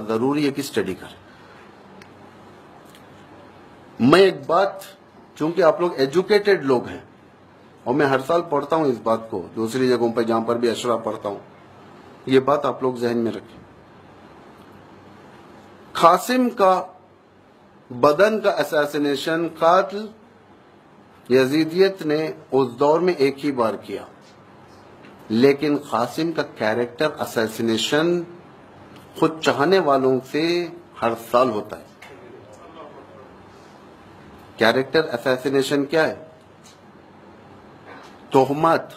ضروری ہے کہ اسٹڈی کریں. میں ایک بات، چونکہ آپ لوگ ایجوکیٹڈ لوگ ہیں اور میں ہر سال پڑھتا ہوں اس بات کو دوسری جگہوں پہ جہاں پر بھی اشرا پڑھتا ہوں، یہ بات آپ لوگ ذہن میں رکھیں. قاسم کا بدن کا اساسینیشن قاتل یزیدیت نے اس دور میں ایک ہی بار کیا، لیکن قاسم کا کیریکٹر اساسینیشن خود چاہنے والوں سے ہر سال ہوتا ہے. کیریکٹر اساسینیشن کیا ہے؟ تہمت،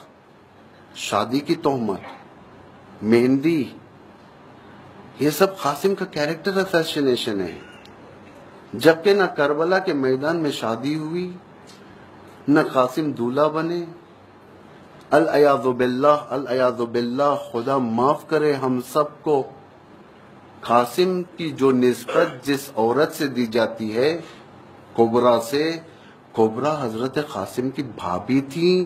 شادی کی تہمت، مہندی، یہ سب قاسم کا کیریکٹر اساسینیشن ہے. جبکہ نہ کربلا کے میدان میں شادی ہوئی، نہ قاسم دولہا بنے. العیاذ باللہ، العیاذ باللہ، خدا معاف کرے ہم سب کو. قاسم کی جو نسبت جس عورت سے دی جاتی ہے کبرا سے، کبرا حضرت قاسم کی بھابھی تھی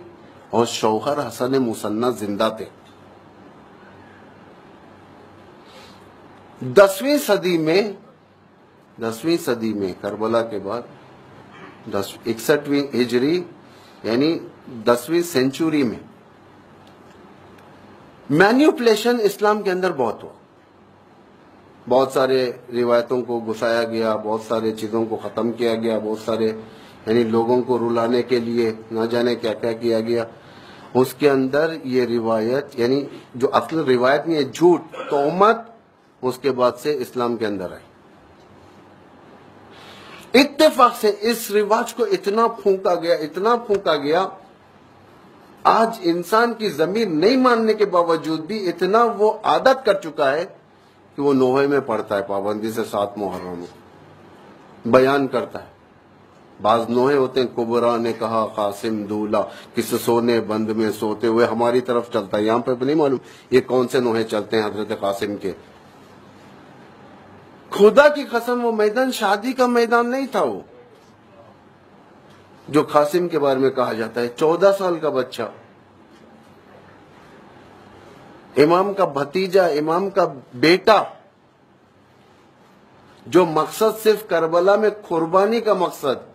اور شوہر حسن مثنیٰ زندہ تھے. 10ویں صدی میں کربلا کے بعد 61ویں ہجری یعنی 10ویں سینچوری میں مینیپولیشن اسلام کے اندر بہت ہوا. بہت سارے روایتوں کو گھسایا گیا، بہت سارے چیزوں کو ختم کیا گیا، بہت سارے یعنی لوگوں کو رلانے کے لیے نہ جانے کیا کیا کیا گیا. اس کے اندر یہ روایت یعنی جو اصل روایت نہیں ہے، جھوٹ، تہمت، اس کے بعد سے اسلام کے اندر آئی. اتفاق سے اس رواج کو اتنا پھونکا گیا، آج انسان کی ضمیر نہیں ماننے کے باوجود بھی اتنا وہ عادت کر چکا ہے کہ وہ نوحے میں پڑھتا ہے پابندی سے 7 محرم بیان کرتا ہے. بعض نوحے ہوتے ہیں، کبرا نے کہا قاسم دولہا کس سونے بند میں سوتے ہوئے، ہماری طرف چلتا ہے. یہاں پہ نہیں معلوم یہ کون سے نوحے چلتے ہیں حضرت قاسم کے. خدا کی قسم وہ میدان شادی کا میدان نہیں تھا، وہ جو قاسم کے بارے میں کہا جاتا ہے. 14 سال کا بچہ، امام کا بھتیجا، امام کا بیٹا، جو مقصد صرف کربلا میں قربانی کا مقصد،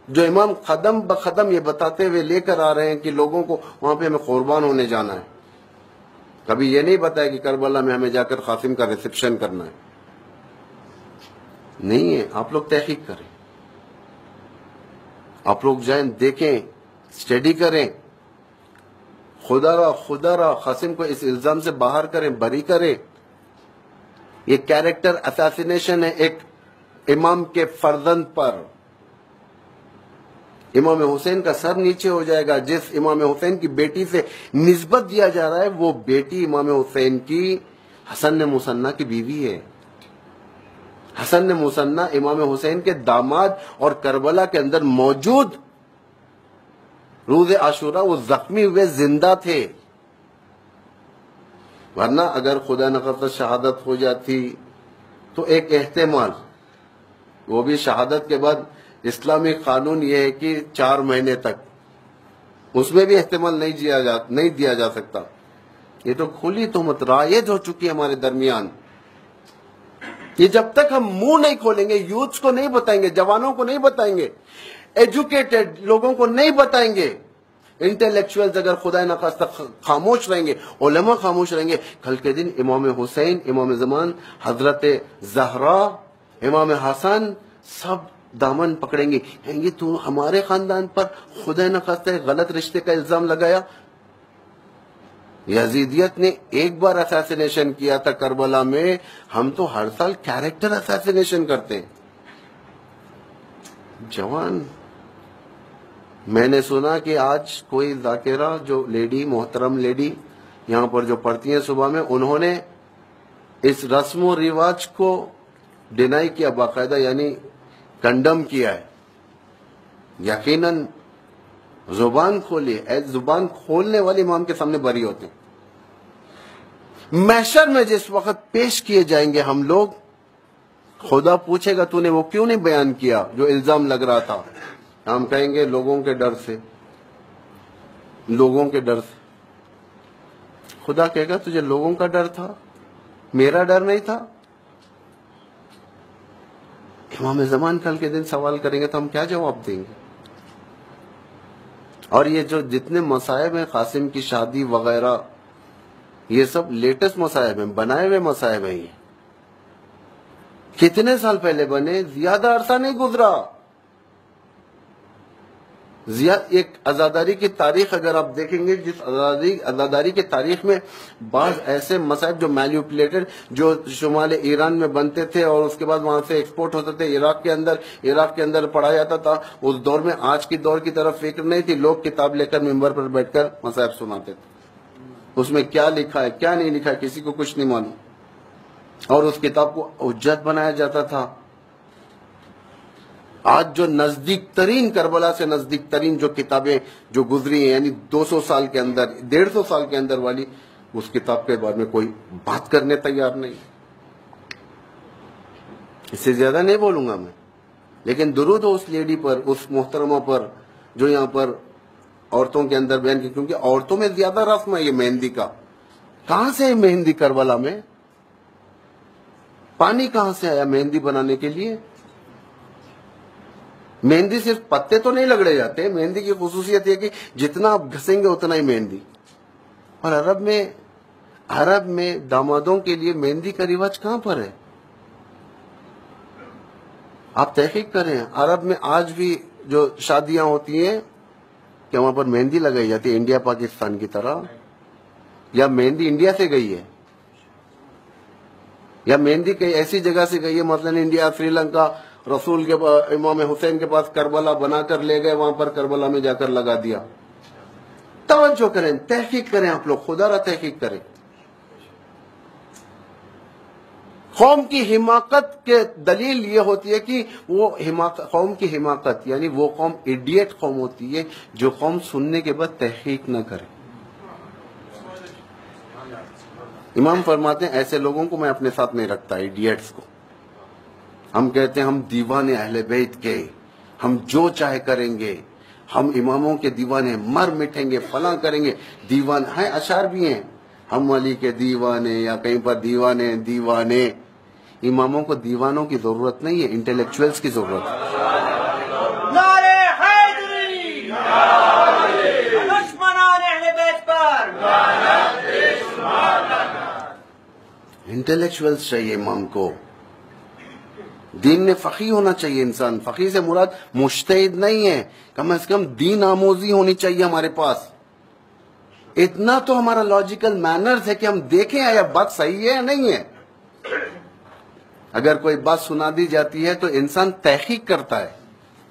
جو امام قدم بقدم یہ بتاتے ہوئے لے کر آ رہے ہیں کہ لوگوں کو وہاں پہ ہمیں قربان ہونے جانا ہے. کبھی یہ نہیں بتایا کہ کربلا میں ہمیں جا کر قاسم کا ریسپشن کرنا ہے. نہیں ہے. آپ لوگ تحقیق کریں، آپ لوگ جائیں، دیکھیں، اسٹڈی کریں. خدا را قاسم کو اس الزام سے باہر کریں، بری کریں. یہ کیریکٹر اساسینیشن ہے ایک امام کے فرزند پر. امام حسین کا سر نیچے ہو جائے گا. جس امام حسین کی بیٹی سے نسبت دیا جا رہا ہے وہ بیٹی امام حسین کی حسن مثنیٰ کی بیوی ہے. حسن مثنیٰ امام حسین کے داماد اور کربلا کے اندر موجود روز عاشورہ وہ زخمی ہوئے زندہ تھے. ورنہ اگر خدا نخواستہ شہادت ہو جاتی تو ایک احتمال، وہ بھی شہادت کے بعد اسلامی قانون یہ ہے کہ 4 مہینے تک، اس میں بھی احتمال نہیں دیا جا سکتا. یہ تو کھلی تہمت رائج ہو چکی ہے ہمارے درمیان. یہ جب تک ہم منہ نہیں کھولیں گے، یوتھس کو نہیں بتائیں گے، جوانوں کو نہیں بتائیں گے، ایجوکیٹڈ لوگوں کو نہیں بتائیں گے، انٹلیکچوئلز اگر خدا نخواستہ خاموش رہیں گے، علماء خاموش رہیں گے، کل کے دن امام حسین، امام زمان، حضرت زہرا، امام حسن سب دامن پکڑیں گے، کہیں گے تو ہمارے خاندان پر خدا نخواستہ غلط رشتے کا الزام لگایا. یزیدیت نے ایک بار اساسینیشن کیا تھا کربلا میں، ہم تو ہر سال کیریکٹر اساسینیشن کرتے ہیں. جوان، میں نے سنا کہ آج کوئی ذاکرہ جو لیڈی، محترم لیڈی یہاں پر جو پڑھتی ہیں صبح میں، انہوں نے اس رسم و رواج کو ڈینائی کیا باقاعدہ، یعنی کنڈم کیا ہے. یقیناً زبان کھولی، زبان کھولنے والے امام کے سامنے بری ہوتے ہیں. محشر میں جس وقت پیش کیے جائیں گے ہم لوگ، خدا پوچھے گا تو نے وہ کیوں نہیں بیان کیا جو الزام لگ رہا تھا. ہم کہیں گے لوگوں کے ڈر سے. خدا کہے گا تجھے لوگوں کا ڈر تھا، میرا ڈر نہیں تھا. امام زمان کل کے دن سوال کریں گے تو ہم کیا جواب دیں گے؟ اور یہ جو جتنے مصائب ہیں، قاسم کی شادی وغیرہ، یہ سب لیٹسٹ مصائب ہیں، بنائے ہوئے مصائب ہیں۔ یہ کتنے سال پہلے بنے؟ زیادہ عرصہ نہیں گزرا۔ ایک عزاداری کی تاریخ اگر آپ دیکھیں گے، جس عزاداری کی تاریخ میں بعض ایسے مصائب جو مینیپولیٹڈ، جو شمال ایران میں بنتے تھے اور اس کے بعد وہاں سے ایکسپورٹ ہوتے تھے عراق کے اندر پڑھا جاتا تھا۔ اس دور میں آج کی دور کی طرف فکر نہیں تھی، لوگ کتاب لے کر ممبر پر بیٹھ کر مصائب سناتے تھے۔ اس میں کیا لکھا ہے کیا نہیں لکھا ہے کسی کو کچھ نہیں معلوم، اور اس کتاب کو حجت بنایا جاتا تھا۔ آج جو نزدیک ترین، کربلا سے نزدیک ترین جو کتابیں جو گزری ہیں، یعنی 200 سال کے اندر، 150 سال کے اندر والی، اس کتاب کے بارے میں کوئی بات کرنے تیار نہیں۔ اس سے زیادہ نہیں بولوں گا میں، لیکن درود ہو اس لیڈی پر، اس محترمہ پر جو یہاں پر عورتوں کے اندر بیان کی، کیونکہ عورتوں میں زیادہ رسم ہے یہ مہندی کا۔ کہاں سے ہے مہندی کربلا میں؟ پانی کہاں سے آیا مہندی بنانے کے لیے؟ مہندی صرف پتے تو نہیں لگڑے جاتے، مہندی کی خصوصیت یہ کہ جتنا آپ گھسیں گے اتنا ہی مہندی۔ اور عرب میں دامادوں کے لیے مہندی کا رواج کہاں پر ہے؟ آپ تحقیق کریں، عرب میں آج بھی جو شادیاں ہوتی ہیں کہ وہاں پر مہندی لگائی جاتی ہے انڈیا پاکستان کی طرح، یا مہندی انڈیا سے گئی ہے، یا مہندی کئی ایسی جگہ سے گئی ہے، مثلا انڈیا، سری لنکا، رسول کے امام حسین کے پاس کربلا بنا کر لے گئے، وہاں پر کربلا میں جا کر لگا دیا۔ توجہ کریں، تحقیق کریں، آپ لوگ خدا را تحقیق کریں۔ قوم کی حماقت کے دلیل یہ ہوتی ہے کہ وہ قوم کی حماقت، یعنی وہ قوم ایڈیٹ قوم ہوتی ہے جو قوم سننے کے بعد تحقیق نہ کرے۔ امام فرماتے ہیں ایسے لوگوں کو میں اپنے ساتھ نہیں رکھتا، ایڈیٹس کو۔ ہم کہتے ہیں ہم دیوانے اہل بیت کے، ہم جو چاہے کریں گے، ہم اماموں کے دیوانے، مر مٹیں گے، فلاں کریں گے، دیوان ہیں، اشعار بھی ہیں، ہم علی کے دیوانے، یا کہیں پر دیوانے۔ اماموں کو دیوانوں کی ضرورت نہیں ہے، انٹلیکچوئلز کی ضرورت ہے۔ نعرہ حیدری، دشمنان اہل بیت پر، انٹلیکچوئلز چاہیے امام کو۔ دین میں فقیہ ہونا چاہیے انسان، فقیہ سے مراد مجتہد نہیں ہے، کم از کم دین آموزی ہونی چاہیے ہمارے پاس۔ اتنا تو ہمارا لاجیکل مینرز ہے کہ ہم دیکھیں آیا بات صحیح ہے یا نہیں ہے۔ اگر کوئی بات سنا دی جاتی ہے تو انسان تحقیق کرتا ہے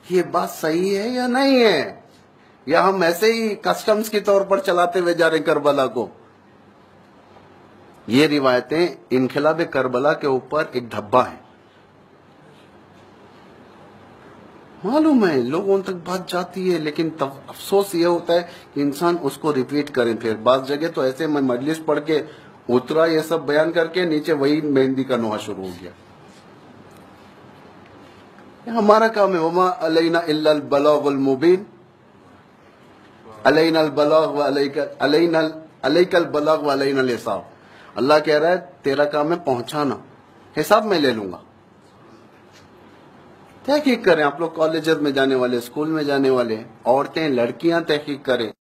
یہ بات صحیح ہے یا نہیں ہے، یا ہم ایسے ہی کسٹمز کے طور پر چلاتے ہوئے جا رہے کربلا کو۔ یہ روایتیں انقلاب کربلا کے اوپر ایک دھبا ہے، معلوم ہے لوگوں تک بات جاتی ہے، لیکن افسوس یہ ہوتا ہے کہ انسان اس کو ریپیٹ کریں۔ پھر بعض جگہ تو ایسے میں مجلس پڑھ کے اترا یہ سب بیان کر کے، نیچے وہی مہندی کا نوحہ شروع ہو گیا۔ ہمارا کام ہے وما علینا الا البلاغ المبین، علینا البلاغ علیک البلاغ وعلینا الحساب۔ اللہ کہہ رہا ہے تیرا کام ہے پہنچانا، حساب میں لے لوں گا۔ تحقیق کریں، آپ لوگ کالجز میں جانے والے، اسکول میں جانے والے، عورتیں لڑکیاں تحقیق کریں۔